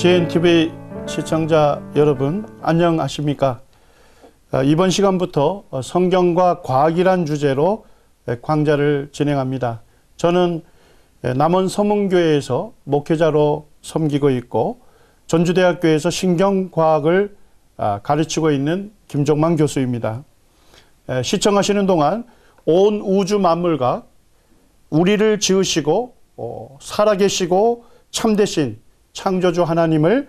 JNTV 시청자 여러분 안녕하십니까? 이번 시간부터 성경과 과학이란 주제로 강좌를 진행합니다. 저는 남원 서문교회에서 목회자로 섬기고 있고 전주대학교에서 신경과학을 가르치고 있는 김종만 교수입니다. 시청하시는 동안 온 우주 만물과 우리를 지으시고 살아계시고 참되신 창조주 하나님을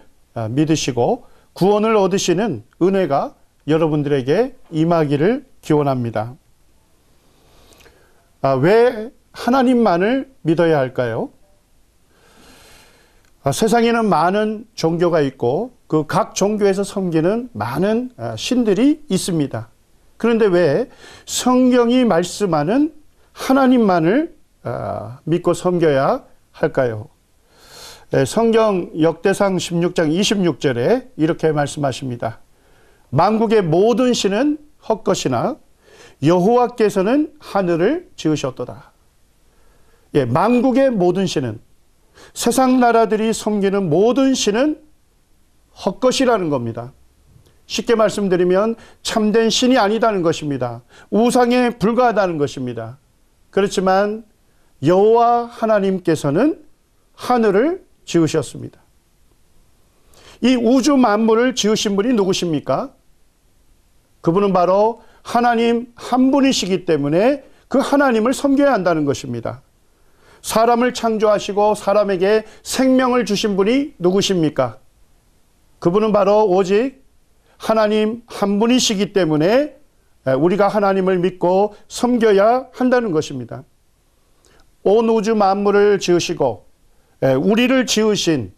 믿으시고 구원을 얻으시는 은혜가 여러분들에게 임하기를 기원합니다. 왜 하나님만을 믿어야 할까요? 세상에는 많은 종교가 있고 그 각 종교에서 섬기는 많은 신들이 있습니다. 그런데 왜 성경이 말씀하는 하나님만을 믿고 섬겨야 할까요? 성경 역대상 16장 26절에 이렇게 말씀하십니다. 만국의 모든 신은 헛것이나 여호와께서는 하늘을 지으셨도다. 만국의 모든 신은, 세상 나라들이 섬기는 모든 신은 헛것이라는 겁니다. 쉽게 말씀드리면 참된 신이 아니다는 것입니다. 우상에 불과하다는 것입니다. 그렇지만 여호와 하나님께서는 하늘을 지으셨습니다. 이 우주 만물을 지으신 분이 누구십니까? 그분은 바로 하나님 한 분이시기 때문에 그 하나님을 섬겨야 한다는 것입니다. 사람을 창조하시고 사람에게 생명을 주신 분이 누구십니까? 그분은 바로 오직 하나님 한 분이시기 때문에 우리가 하나님을 믿고 섬겨야 한다는 것입니다. 온 우주 만물을 지으시고 우리를 지으신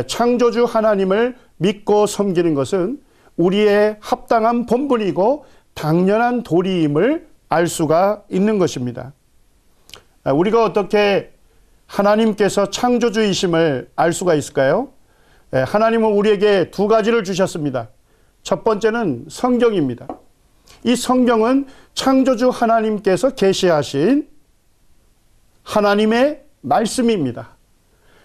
창조주 하나님을 믿고 섬기는 것은 우리의 합당한 본분이고 당연한 도리임을 알 수가 있는 것입니다. 우리가 어떻게 하나님께서 창조주이심을 알 수가 있을까요? 하나님은 우리에게 두 가지를 주셨습니다. 첫 번째는 성경입니다. 이 성경은 창조주 하나님께서 계시하신 하나님의 말씀입니다.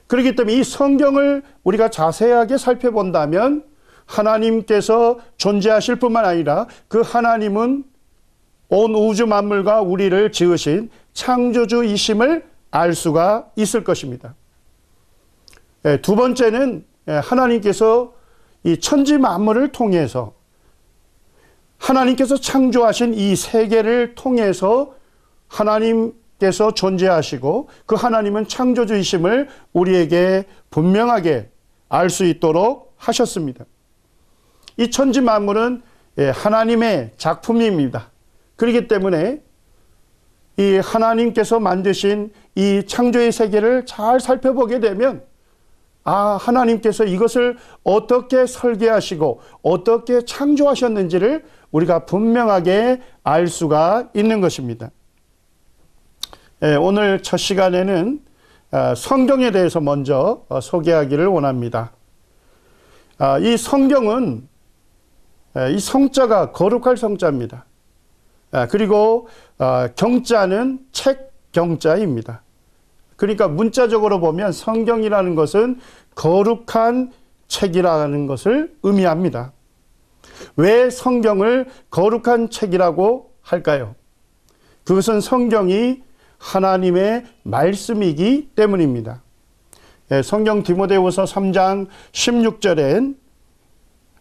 그렇기 때문에 이 성경을 우리가 자세하게 살펴본다면 하나님께서 존재하실 뿐만 아니라 그 하나님은 온 우주 만물과 우리를 지으신 창조주이심을 알 수가 있을 것입니다. 두 번째는 하나님께서 이 천지 만물을 통해서 하나님께서 창조하신 이 세계를 통해서 하나님께서 존재하시고 그 하나님은 창조주이심을 우리에게 분명하게 알 수 있도록 하셨습니다. 이 천지 만물은 하나님의 작품입니다. 그렇기 때문에 이 하나님께서 만드신 이 창조의 세계를 잘 살펴보게 되면 하나님께서 이것을 어떻게 설계하시고 어떻게 창조하셨는지를 우리가 분명하게 알 수가 있는 것입니다. 오늘 첫 시간에는 성경에 대해서 먼저 소개하기를 원합니다. 이 성경은 이 성자가 거룩할 성자입니다. 그리고 경자는 책 경자입니다. 그러니까 문자적으로 보면 성경이라는 것은 거룩한 책이라는 것을 의미합니다. 왜 성경을 거룩한 책이라고 할까요? 그것은 성경이 하나님의 말씀이기 때문입니다. 성경 디모데후서 3장 16절엔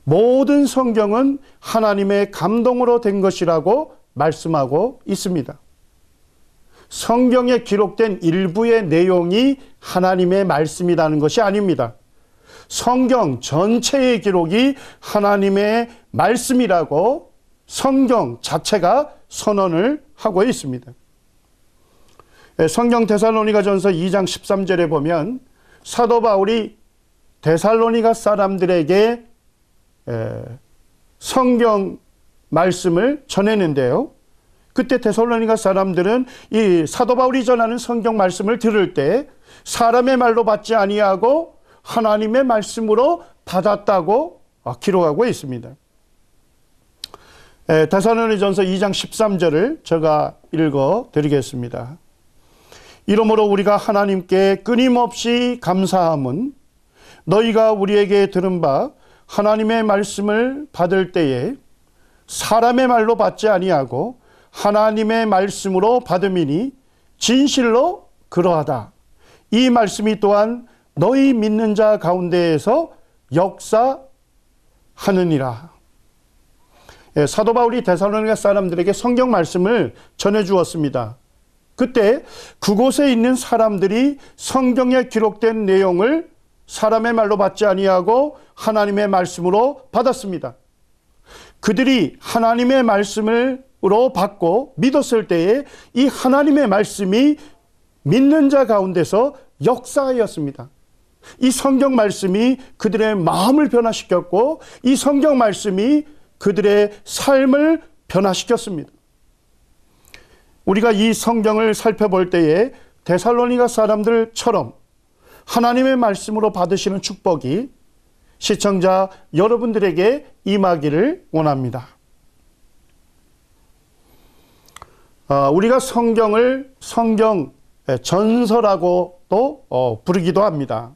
모든 성경은 하나님의 감동으로 된 것이라고 말씀하고 있습니다. 성경에 기록된 일부의 내용이 하나님의 말씀이라는 것이 아닙니다. 성경 전체의 기록이 하나님의 말씀이라고 성경 자체가 선언을 하고 있습니다. 성경 데살로니가전서 2장 13절에 보면 사도 바울이 데살로니가 사람들에게 성경 말씀을 전했는데요. 그때 데살로니가 사람들은 이 사도 바울이 전하는 성경 말씀을 들을 때 사람의 말로 받지 아니하고 하나님의 말씀으로 받았다고 기록하고 있습니다. 데살로니전서 2장 13절을 제가 읽어 드리겠습니다. 이러므로 우리가 하나님께 끊임없이 감사함은 너희가 우리에게 들은 바 하나님의 말씀을 받을 때에 사람의 말로 받지 아니하고 하나님의 말씀으로 받음이니 진실로 그러하다. 이 말씀이 또한 너희 믿는 자 가운데에서 역사하느니라. 사도 바울이 데살로니가 사람들에게 성경 말씀을 전해 주었습니다. 그때 그곳에 있는 사람들이 성경에 기록된 내용을 사람의 말로 받지 아니하고 하나님의 말씀으로 받았습니다. 그들이 하나님의 말씀으로 받고 믿었을 때에 이 하나님의 말씀이 믿는 자 가운데서 역사하였습니다. 이 성경 말씀이 그들의 마음을 변화시켰고 이 성경 말씀이 그들의 삶을 변화시켰습니다. 우리가 이 성경을 살펴볼 때에 데살로니가 사람들처럼 하나님의 말씀으로 받으시는 축복이 시청자 여러분들에게 임하기를 원합니다. 우리가 성경을 성경 전서라고도 부르기도 합니다.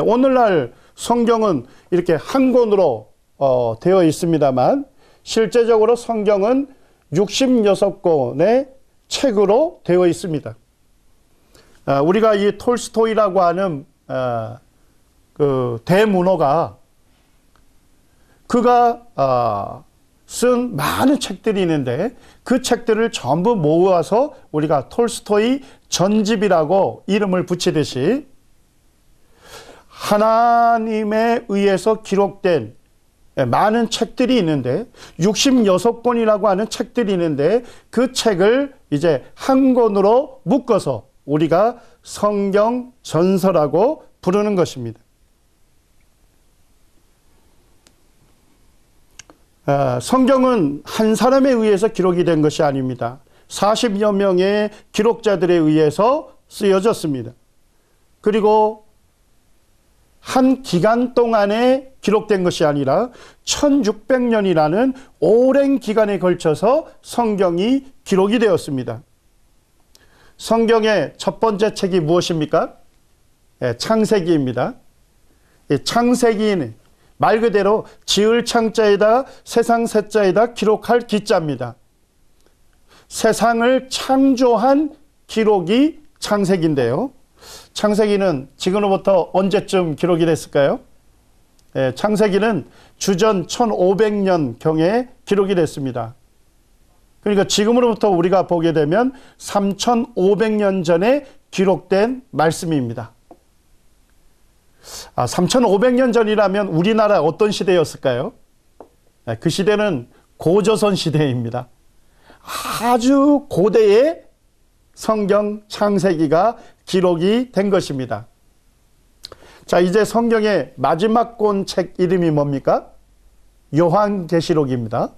오늘날 성경은 이렇게 한 권으로 되어 있습니다만 실제적으로 성경은 66권의 책으로 되어 있습니다. 우리가 이 톨스토이라고 하는 그 대문호가 그가 쓴 많은 책들이 있는데 그 책들을 전부 모아서 우리가 톨스토이 전집이라고 이름을 붙이듯이 하나님에 의해서 기록된 많은 책들이 있는데 66권이라고 하는 책들이 있는데 그 책을 이제 한 권으로 묶어서 우리가 성경 전서라고 부르는 것입니다. 성경은 한 사람에 의해서 기록이 된 것이 아닙니다. 40여 명의 기록자들에 의해서 쓰여졌습니다. 그리고 한 기간 동안에 기록된 것이 아니라 1600년이라는 오랜 기간에 걸쳐서 성경이 기록이 되었습니다. 성경의 첫 번째 책이 무엇입니까? 창세기입니다. 창세기는 말 그대로 지을 창자에다 세상 세자에다 기록할 기자입니다. 세상을 창조한 기록이 창세기인데요. 창세기는 지금으로부터 언제쯤 기록이 됐을까요? 창세기는 주전 1500년경에 기록이 됐습니다. 그러니까 지금으로부터 우리가 보게 되면 3500년 전에 기록된 말씀입니다. 3500년 전이라면 우리나라 어떤 시대였을까요? 그 시대는 고조선 시대입니다. 아주 고대의 성경 창세기가 기록이 된 것입니다. 자, 이제 성경의 마지막 권 책 이름이 뭡니까? 요한계시록입니다.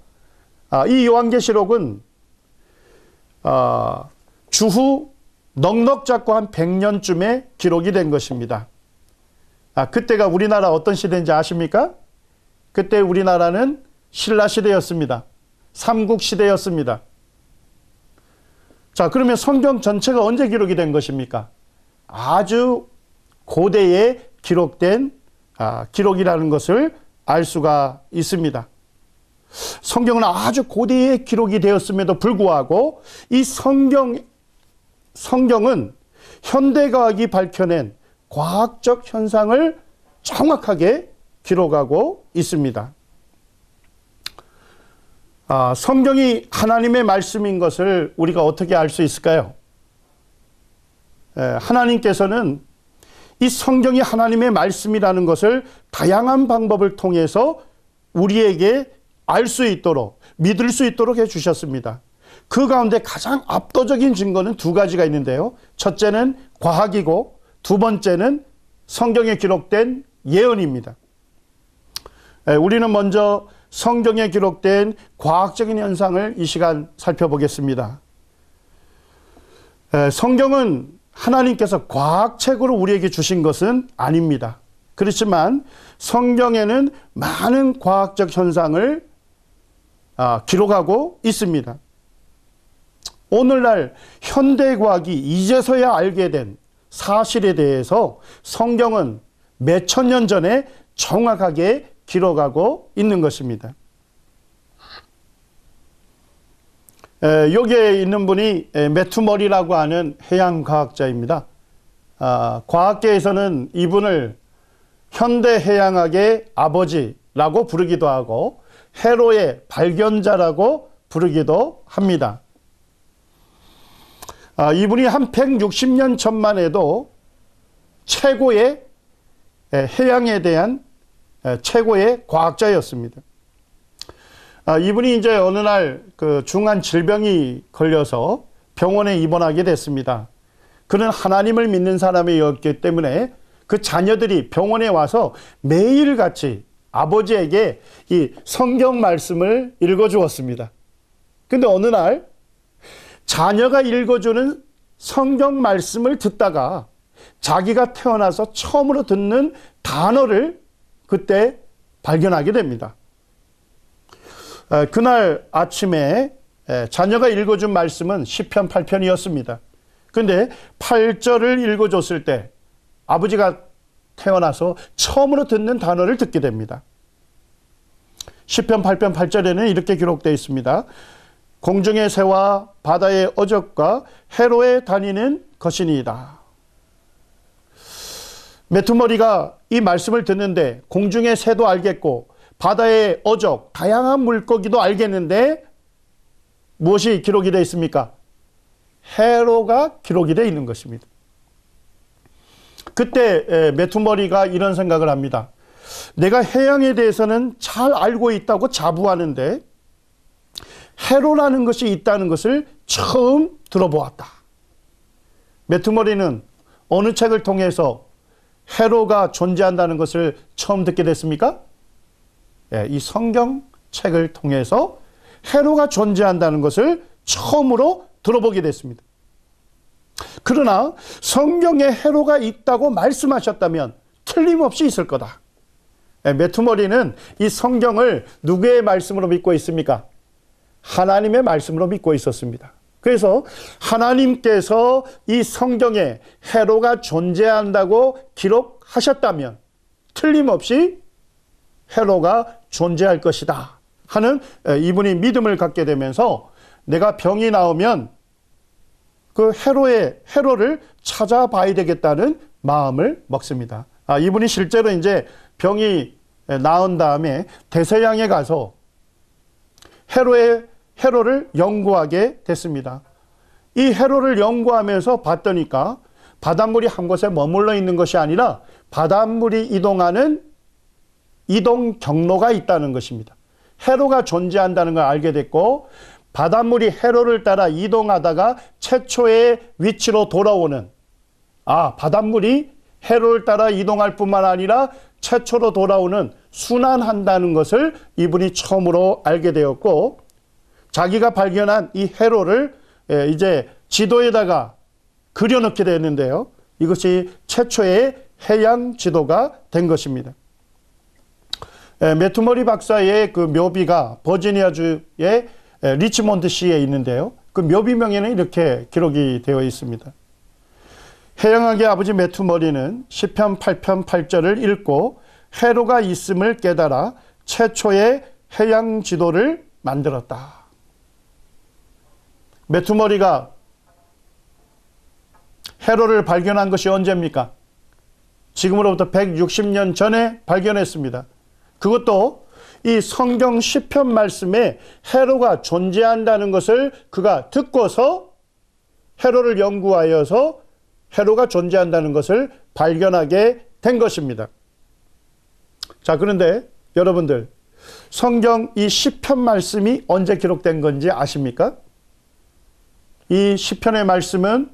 이 요한계시록은 주후 넉넉 잡고 한 100년쯤에 기록이 된 것입니다. 그때가 우리나라 어떤 시대인지 아십니까? 그때 우리나라는 신라시대였습니다. 삼국시대였습니다. 자, 그러면 성경 전체가 언제 기록이 된 것입니까? 아주 고대에 기록된 기록이라는 것을 알 수가 있습니다. 성경은 아주 고대에 기록이 되었음에도 불구하고 이 성경은 현대과학이 밝혀낸 과학적 현상을 정확하게 기록하고 있습니다. 성경이 하나님의 말씀인 것을 우리가 어떻게 알 수 있을까요? 하나님께서는 이 성경이 하나님의 말씀이라는 것을 다양한 방법을 통해서 우리에게 알 수 있도록, 믿을 수 있도록 해주셨습니다. 그 가운데 가장 압도적인 증거는 두 가지가 있는데요. 첫째는 과학이고 두 번째는 성경에 기록된 예언입니다. 우리는 먼저 성경에 기록된 과학적인 현상을 이 시간 살펴보겠습니다. 성경은 하나님께서 과학책으로 우리에게 주신 것은 아닙니다. 그렇지만 성경에는 많은 과학적 현상을 기록하고 있습니다. 오늘날 현대과학이 이제서야 알게 된 사실에 대해서 성경은 몇천 년 전에 정확하게 기록하고 있는 것입니다. 여기에 있는 분이 매투머리라고 하는 해양과학자입니다. 과학계에서는 이분을 현대해양학의 아버지라고 부르기도 하고 해로의 발견자라고 부르기도 합니다. 이분이 한 160년 전만 해도 최고의 해양에 대한 최고의 과학자였습니다. 이분이 이제 어느 날 그 중한 질병이 걸려서 병원에 입원하게 됐습니다. 그는 하나님을 믿는 사람이었기 때문에 그 자녀들이 병원에 와서 매일같이 아버지에게 이 성경 말씀을 읽어주었습니다. 근데 어느 날 자녀가 읽어주는 성경 말씀을 듣다가 자기가 태어나서 처음으로 듣는 단어를 그때 발견하게 됩니다. 그날 아침에 자녀가 읽어준 말씀은 시편 8편이었습니다. 근데 8절을 읽어줬을 때 아버지가 태어나서 처음으로 듣는 단어를 듣게 됩니다. 시편 8편 8절에는 이렇게 기록되어 있습니다. 공중의 새와 바다의 어적과 해로에 다니는 것이니이다. 메투머리가 이 말씀을 듣는데 공중의 새도 알겠고 바다의 어적, 다양한 물고기도 알겠는데 무엇이 기록이 되어 있습니까? 해로가 기록이 되어 있는 것입니다. 그때 메투머리가 이런 생각을 합니다. 내가 해양에 대해서는 잘 알고 있다고 자부하는데 해로라는 것이 있다는 것을 처음 들어보았다. 메투머리는 어느 책을 통해서 해로가 존재한다는 것을 처음 듣게 됐습니까? 이 성경책을 통해서 해로가 존재한다는 것을 처음으로 들어보게 됐습니다. 그러나 성경에 해로가 있다고 말씀하셨다면 틀림없이 있을 거다. 메투머리는 이 성경을 누구의 말씀으로 믿고 있습니까? 하나님의 말씀으로 믿고 있었습니다. 그래서 하나님께서 이 성경에 해로가 존재한다고 기록하셨다면 틀림없이 해로가 존재할 것이다 하는 이분이 믿음을 갖게 되면서 내가 병이 나오면 그 해로를 찾아봐야 되겠다는 마음을 먹습니다. 이분이 실제로 이제 병이 나은 다음에 대서양에 가서 해로를 연구하게 됐습니다. 이 해로를 연구하면서 봤더니까 바닷물이 한 곳에 머물러 있는 것이 아니라 바닷물이 이동하는 이동 경로가 있다는 것입니다. 해로가 존재한다는 걸 알게 됐고 바닷물이 해로를 따라 이동하다가 최초의 위치로 돌아오는 바닷물이 해로를 따라 이동할 뿐만 아니라 최초로 돌아오는 순환한다는 것을 이분이 처음으로 알게 되었고 자기가 발견한 이 해로를 이제 지도에다가 그려넣게 됐는데요. 이것이 최초의 해양 지도가 된 것입니다. 메투머리 박사의 그 묘비가 버지니아주의 리치몬드시에 있는데요. 그 묘비명에는 이렇게 기록이 되어 있습니다. 해양학의 아버지 메투머리는 시편 8편 8절을 읽고 해로가 있음을 깨달아 최초의 해양 지도를 만들었다. 메투머리가 해로를 발견한 것이 언제입니까? 지금으로부터 160년 전에 발견했습니다. 그것도 이 성경 시편 말씀에 해로가 존재한다는 것을 그가 듣고서 해로를 연구하여서 해로가 존재한다는 것을 발견하게 된 것입니다. 자, 그런데 여러분들 성경 이 시편 말씀이 언제 기록된 건지 아십니까? 이 시편의 말씀은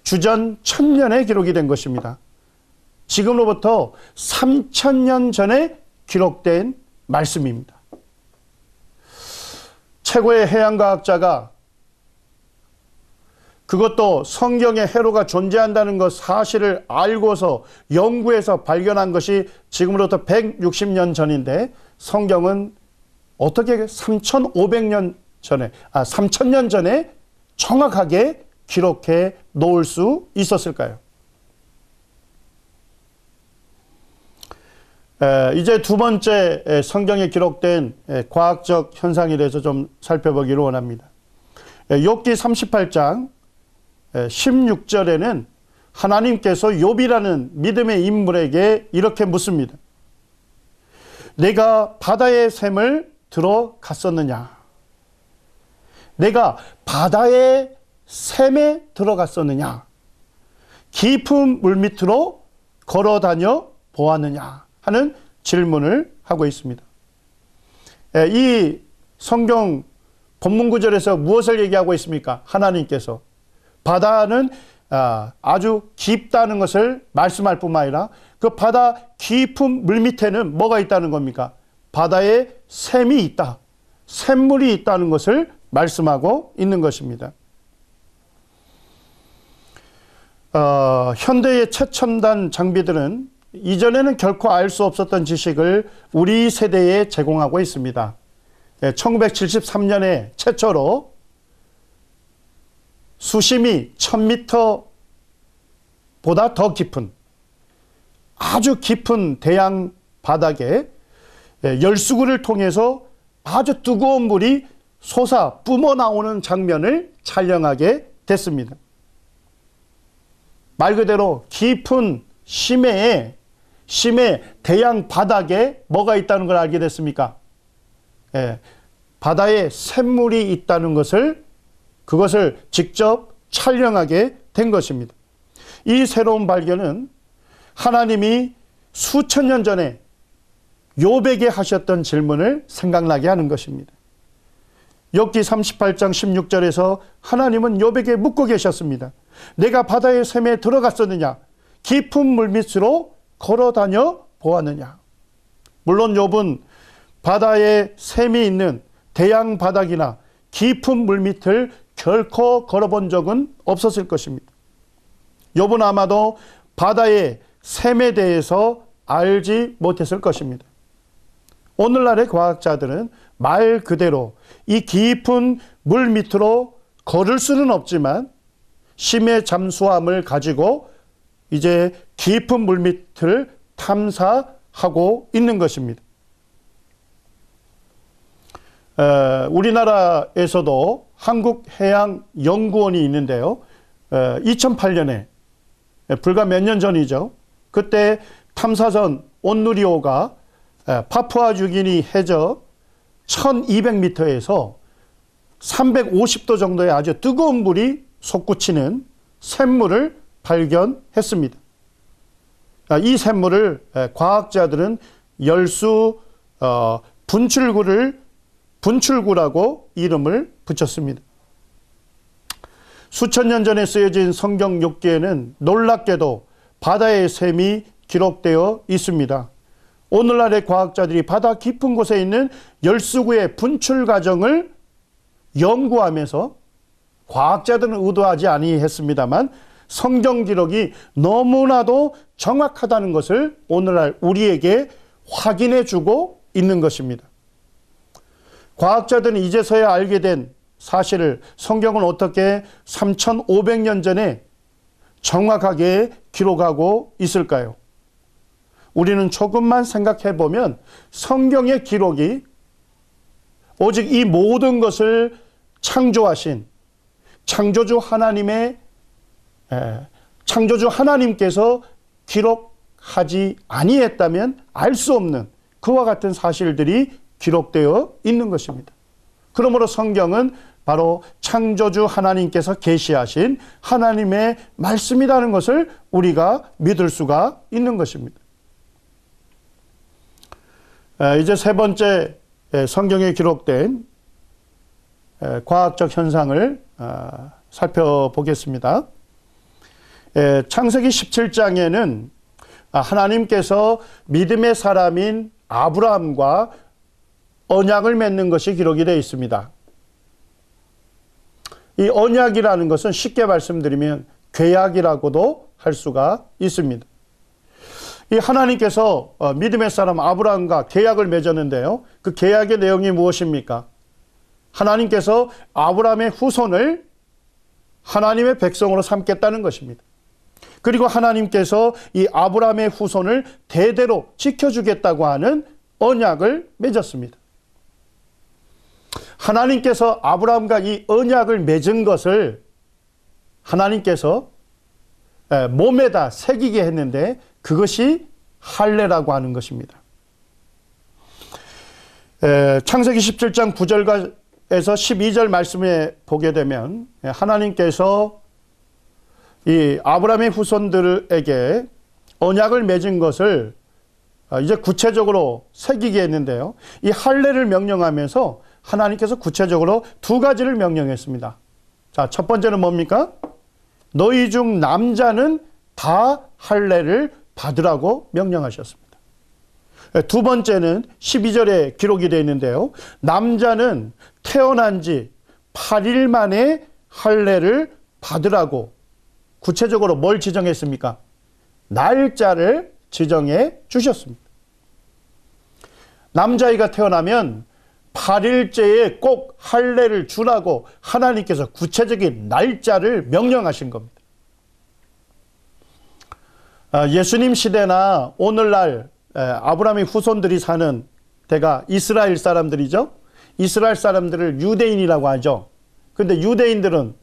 주전 1000년에 기록이 된 것입니다. 지금으로부터 3000년 전에 기록된 말씀입니다. 최고의 해양과학자가 그것도 성경에 해로가 존재한다는 것 사실을 알고서 연구해서 발견한 것이 지금으로부터 160년 전인데 성경은 어떻게 3500년 전에, 3000년 전에 정확하게 기록해 놓을 수 있었을까요? 이제 두 번째 성경에 기록된 과학적 현상에 대해서 좀 살펴보기를 원합니다. 욥기 38장 16절에는 하나님께서 욥이라는 믿음의 인물에게 이렇게 묻습니다. 내가 바다의 샘을 들어갔었느냐? 내가 바다의 샘에 들어갔었느냐? 깊은 물밑으로 걸어다녀 보았느냐? 하는 질문을 하고 있습니다. 이 성경 본문 구절에서 무엇을 얘기하고 있습니까? 하나님께서 바다는 아주 깊다는 것을 말씀할 뿐만 아니라 그 바다 깊은 물밑에는 뭐가 있다는 겁니까? 바다에 샘이 있다. 샘물이 있다는 것을 말씀하고 있는 것입니다. 현대의 최첨단 장비들은 이전에는 결코 알 수 없었던 지식을 우리 세대에 제공하고 있습니다. 1973년에 최초로 수심이 1000m보다 더 깊은 아주 깊은 대양 바닥에 열수구를 통해서 아주 뜨거운 물이 솟아 뿜어나오는 장면을 촬영하게 됐습니다. 말 그대로 깊은 심해 대양 바닥에 뭐가 있다는 걸 알게 됐습니까? 바다에 샘물이 있다는 그것을 직접 촬영하게 된 것입니다. 이 새로운 발견은 하나님이 수천 년 전에 욥에게 하셨던 질문을 생각나게 하는 것입니다. 욥기 38장 16절에서 하나님은 욥에게 묻고 계셨습니다. 내가 바다의 샘에 들어갔었느냐? 깊은 물밑으로 걸어다녀 보았느냐? 물론 욥은 바다에 샘이 있는 대양 바닥이나 깊은 물밑을 결코 걸어본 적은 없었을 것입니다. 욥은 아마도 바다의 샘에 대해서 알지 못했을 것입니다. 오늘날의 과학자들은 말 그대로 이 깊은 물 밑으로 걸을 수는 없지만 심해 잠수함을 가지고 이제 깊은 물 밑을 탐사하고 있는 것입니다. 우리나라에서도 한국해양연구원이 있는데요. 2008년에 불과 몇 년 전이죠. 그때 탐사선 온누리호가 파푸아뉴기니 해저 1200m에서 350도 정도의 아주 뜨거운 물이 솟구치는 샘물을 발견했습니다. 이 샘물을 과학자들은 열수 분출구라고 이름을 붙였습니다. 수천 년 전에 쓰여진 성경 욥기에는 놀랍게도 바다의 샘이 기록되어 있습니다. 오늘날의 과학자들이 바다 깊은 곳에 있는 열수구의 분출 과정을 연구하면서 과학자들은 의도하지 아니했습니다만 성경 기록이 너무나도 정확하다는 것을 오늘날 우리에게 확인해 주고 있는 것입니다. 과학자들은 이제서야 알게 된 사실을 성경은 어떻게 3500년 전에 정확하게 기록하고 있을까요? 우리는 조금만 생각해 보면 성경의 기록이 오직 이 모든 것을 창조하신 창조주 하나님께서 기록하지 아니했다면 알 수 없는 그와 같은 사실들이 기록되어 있는 것입니다. 그러므로 성경은 바로 창조주 하나님께서 계시하신 하나님의 말씀이라는 것을 우리가 믿을 수가 있는 것입니다. 이제 세 번째 성경에 기록된 과학적 현상을 살펴보겠습니다. 창세기 17장에는 하나님께서 믿음의 사람인 아브라함과 언약을 맺는 것이 기록이 되어 있습니다. 이 언약이라는 것은 쉽게 말씀드리면 계약이라고도 할 수가 있습니다. 이 하나님께서 믿음의 사람 아브라함과 계약을 맺었는데요. 그 계약의 내용이 무엇입니까? 하나님께서 아브라함의 후손을 하나님의 백성으로 삼겠다는 것입니다. 그리고 하나님께서 이 아브라함의 후손을 대대로 지켜주겠다고 하는 언약을 맺었습니다. 하나님께서 아브라함과 이 언약을 맺은 것을 하나님께서 몸에다 새기게 했는데 그것이 할례라고 하는 것입니다. 창세기 17장 9절에서 12절 말씀에 보게 되면 하나님께서 이 아브라함의 후손들에게 언약을 맺은 것을 이제 구체적으로 새기게 했는데요. 이 할례를 명령하면서 하나님께서 구체적으로 두 가지를 명령했습니다. 자, 첫 번째는 뭡니까? 너희 중 남자는 다 할례를 받으라고 명령하셨습니다. 두 번째는 12절에 기록이 되어 있는데요. 남자는 태어난 지 8일 만에 할례를 받으라고 구체적으로 뭘 지정했습니까? 날짜를 지정해 주셨습니다. 남자아이가 태어나면 8일째에 꼭 할례를 주라고 하나님께서 구체적인 날짜를 명령하신 겁니다. 예수님 시대나 오늘날 아브라함의 후손들이 사는 데가 이스라엘 사람들이죠. 이스라엘 사람들을 유대인이라고 하죠. 그런데 유대인들은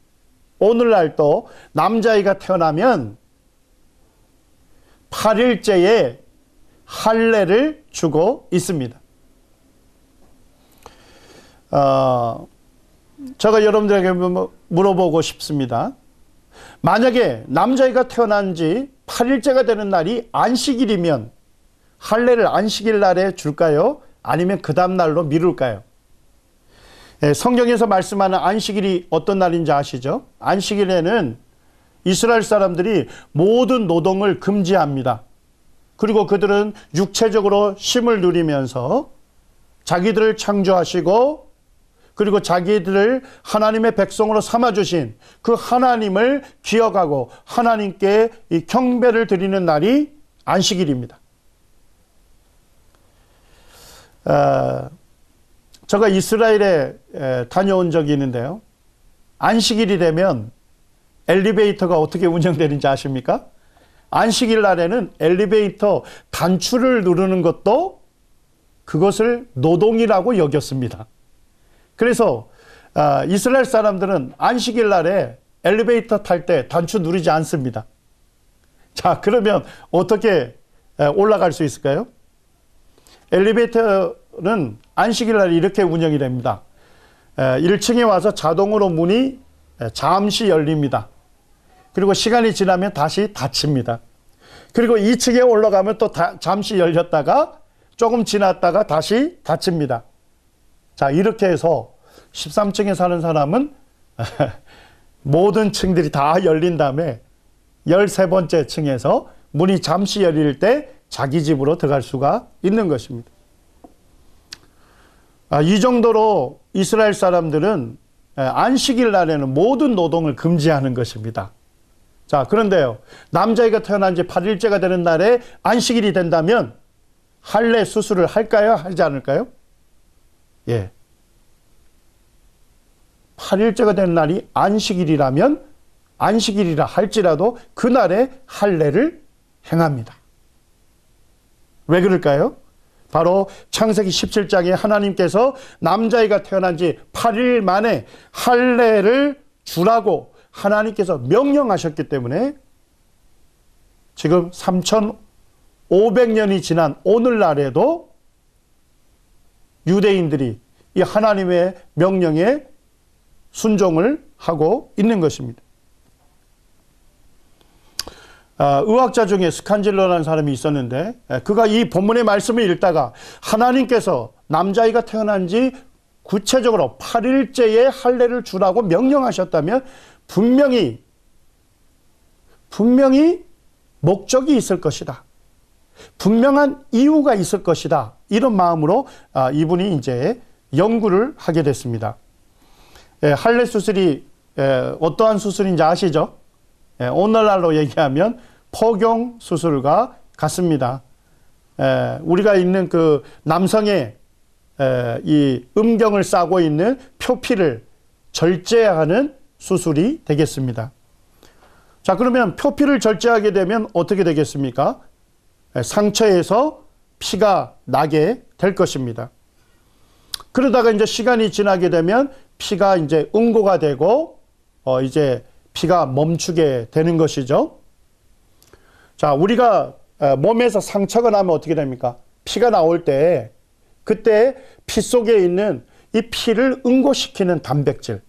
오늘날도 남자아이가 태어나면 8일째에 할례를 주고 있습니다. 제가 여러분들에게 물어보고 싶습니다. 만약에 남자아이가 태어난 지 8일째가 되는 날이 안식일이면 할례를 안식일 날에 줄까요? 아니면 그 다음 날로 미룰까요? 성경에서 말씀하는 안식일이 어떤 날인지 아시죠? 안식일에는 이스라엘 사람들이 모든 노동을 금지합니다. 그리고 그들은 육체적으로 쉼을 누리면서 자기들을 창조하시고 그리고 자기들을 하나님의 백성으로 삼아주신 그 하나님을 기억하고 하나님께 이 경배를 드리는 날이 안식일입니다. 제가 이스라엘에 다녀온 적이 있는데요. 안식일이 되면 엘리베이터가 어떻게 운영되는지 아십니까? 안식일 날에는 엘리베이터 단추를 누르는 것도 그것을 노동이라고 여겼습니다. 그래서 이스라엘 사람들은 안식일 날에 엘리베이터 탈 때 단추 누르지 않습니다. 자, 그러면 어떻게 올라갈 수 있을까요? 엘리베이터는 안식일 날 이렇게 운영이 됩니다. 1층에 와서 자동으로 문이 잠시 열립니다. 그리고 시간이 지나면 다시 닫힙니다. 그리고 2층에 올라가면 또 잠시 열렸다가 조금 지났다가 다시 닫힙니다. 자, 이렇게 해서 13층에 사는 사람은 모든 층들이 다 열린 다음에 13번째 층에서 문이 잠시 열릴 때 자기 집으로 들어갈 수가 있는 것입니다. 이 정도로 이스라엘 사람들은 안식일 날에는 모든 노동을 금지하는 것입니다. 자, 그런데요, 남자아이가 태어난 지 8일째가 되는 날에 안식일이 된다면 할례 수술을 할까요? 하지 않을까요? 예. 8일째가 되는 날이 안식일이라면 안식일이라 할지라도 그날에 할례를 행합니다. 왜 그럴까요? 바로 창세기 17장에 하나님께서 남자아이가 태어난 지 8일 만에 할례를 주라고 하나님께서 명령하셨기 때문에 지금 3500년이 지난 오늘날에도 유대인들이 이 하나님의 명령에 순종을 하고 있는 것입니다. 의학자 중에 스칸질러라는 사람이 있었는데 그가 이 본문의 말씀을 읽다가 하나님께서 남자아이가 태어난 지 구체적으로 8일째에 할례를 주라고 명령하셨다면 분명히 목적이 있을 것이다. 분명한 이유가 있을 것이다. 이런 마음으로 이분이 이제 연구를 하게 됐습니다. 할례 수술이 어떠한 수술인지 아시죠? 오늘날로 얘기하면 포경 수술과 같습니다. 우리가 있는 그 남성의 이 음경을 싸고 있는 표피를 절제하는 수술이 되겠습니다. 자, 그러면 표피를 절제하게 되면 어떻게 되겠습니까? 상처에서 피가 나게 될 것입니다. 그러다가 이제 시간이 지나게 되면 피가 이제 응고가 되고 이제 피가 멈추게 되는 것이죠. 자, 우리가 몸에서 상처가 나면 어떻게 됩니까? 피가 나올 때 그때 피 속에 있는 이 피를 응고시키는 단백질,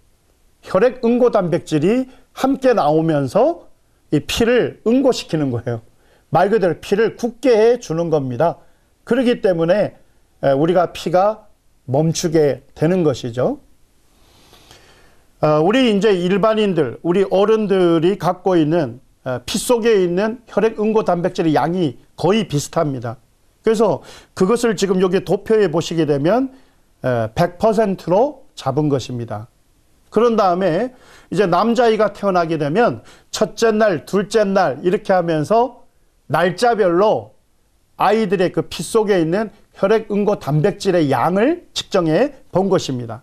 혈액 응고 단백질이 함께 나오면서 이 피를 응고시키는 거예요. 말 그대로 피를 굳게 해 주는 겁니다. 그렇기 때문에 우리가 피가 멈추게 되는 것이죠. 우리 이제 일반인들, 우리 어른들이 갖고 있는 피 속에 있는 혈액 응고 단백질의 양이 거의 비슷합니다. 그래서 그것을 지금 여기 도표에 보시게 되면 100%로 잡은 것입니다. 그런 다음에 이제 남자아이가 태어나게 되면 첫째 날, 둘째 날 이렇게 하면서 날짜별로 아이들의 그 피 속에 있는 혈액 응고 단백질의 양을 측정해 본 것입니다.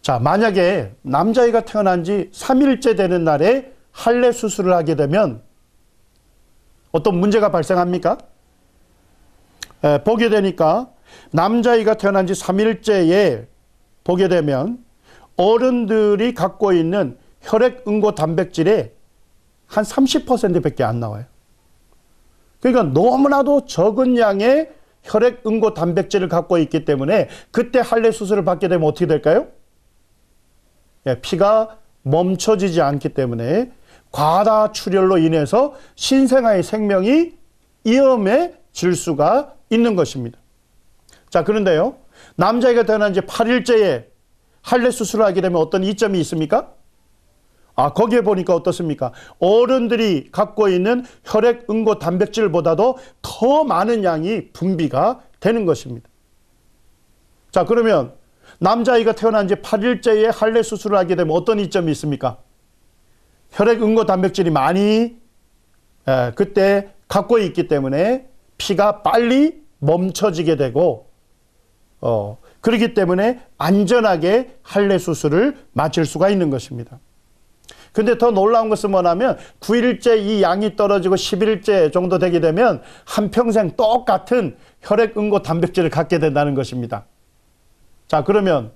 자, 만약에 남자아이가 태어난 지 3일째 되는 날에 할례 수술을 하게 되면 어떤 문제가 발생합니까? 보게 되니까 남자아이가 태어난 지 3일째에 보게 되면 어른들이 갖고 있는 혈액 응고 단백질의 한 30%밖에 안 나와요. 그러니까 너무나도 적은 양의 혈액 응고 단백질을 갖고 있기 때문에 그때 할례 수술을 받게 되면 어떻게 될까요? 피가 멈춰지지 않기 때문에 과다 출혈로 인해서 신생아의 생명이 위험해질 수가 있는 것입니다. 자, 그런데요, 남자아이가 태어난 지 8일째에 할례 수술을 하게 되면 어떤 이점이 있습니까? 거기에 보니까 어떻습니까? 어른들이 갖고 있는 혈액 응고 단백질보다도 더 많은 양이 분비가 되는 것입니다. 자, 그러면 남자아이가 태어난 지 8일째에 할례 수술을 하게 되면 어떤 이점이 있습니까? 혈액 응고 단백질이 많이 그때 갖고 있기 때문에 피가 빨리 멈춰지게 되고 그렇기 때문에 안전하게 할례 수술을 마칠 수가 있는 것입니다. 근데 더 놀라운 것은 뭐냐면 9일째 이 양이 떨어지고 10일째 정도 되게 되면 한평생 똑같은 혈액 응고 단백질을 갖게 된다는 것입니다. 자, 그러면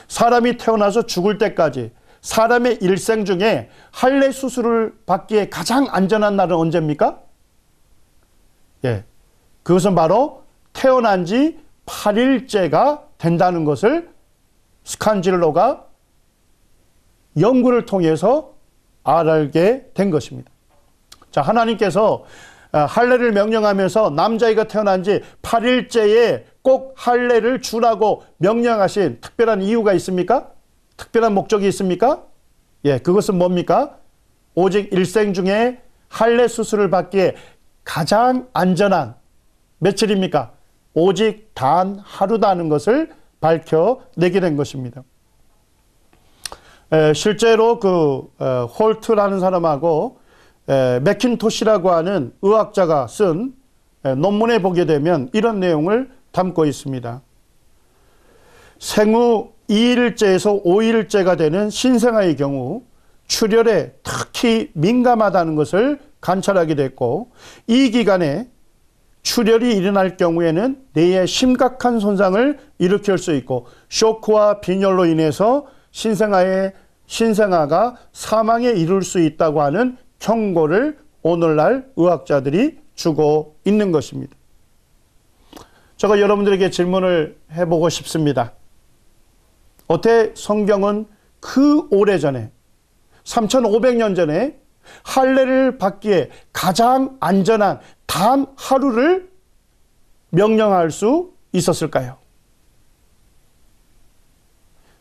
사람이 태어나서 죽을 때까지 사람의 일생 중에 할례 수술을 받기에 가장 안전한 날은 언제입니까? 그것은 바로 태어난 지 8일째가 된다는 것을 스칸질로가 연구를 통해서 알게 된 것입니다. 자, 하나님께서 할례를 명령하면서 남자아이가 태어난 지 8일째에 꼭 할례를 주라고 명령하신 특별한 이유가 있습니까? 특별한 목적이 있습니까? 그것은 뭡니까? 오직 일생 중에 할례 수술을 받기에 가장 안전한 며칠입니까? 오직 단 하루다는 것을 밝혀내게 된 것입니다. 실제로 홀트라는 사람하고 맥킨토시라고 하는 의학자가 쓴 논문에 보게 되면 이런 내용을 담고 있습니다. 생후 2일째에서 5일째가 되는 신생아의 경우 출혈에 특히 민감하다는 것을 관찰하게 됐고, 이 기간에 출혈이 일어날 경우에는 뇌에 심각한 손상을 일으킬 수 있고 쇼크와 빈혈로 인해서 신생아가 사망에 이를 수 있다고 하는 경고를 오늘날 의학자들이 주고 있는 것입니다. 제가 여러분들에게 질문을 해보고 싶습니다. 어때 성경은 그 오래전에 3500년 전에 할례를 받기에 가장 안전한 단 하루를 명령할 수 있었을까요?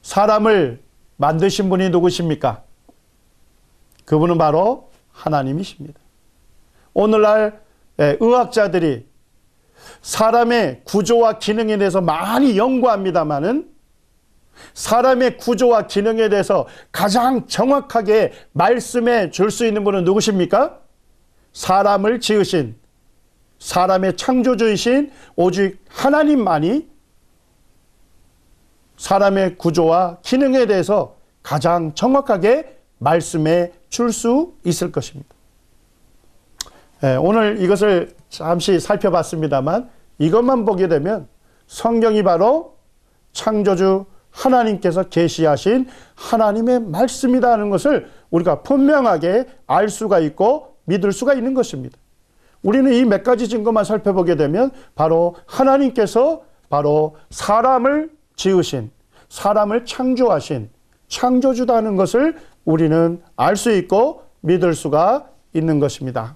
사람을 만드신 분이 누구십니까? 그분은 바로 하나님이십니다. 오늘날 의학자들이 사람의 구조와 기능에 대해서 많이 연구합니다마는 사람의 구조와 기능에 대해서 가장 정확하게 말씀해 줄 수 있는 분은 누구십니까? 사람을 지으신, 사람의 창조주이신 오직 하나님만이 사람의 구조와 기능에 대해서 가장 정확하게 말씀에 줄 수 있을 것입니다. 오늘 이것을 잠시 살펴봤습니다만 이것만 보게 되면 성경이 바로 창조주 하나님께서 계시하신 하나님의 말씀이다 하는 것을 우리가 분명하게 알 수가 있고 믿을 수가 있는 것입니다. 우리는 이 몇 가지 증거만 살펴보게 되면 바로 하나님께서 바로 사람을 지으신, 사람을 창조하신 창조주다 하는 것을 우리는 알 수 있고 믿을 수가 있는 것입니다.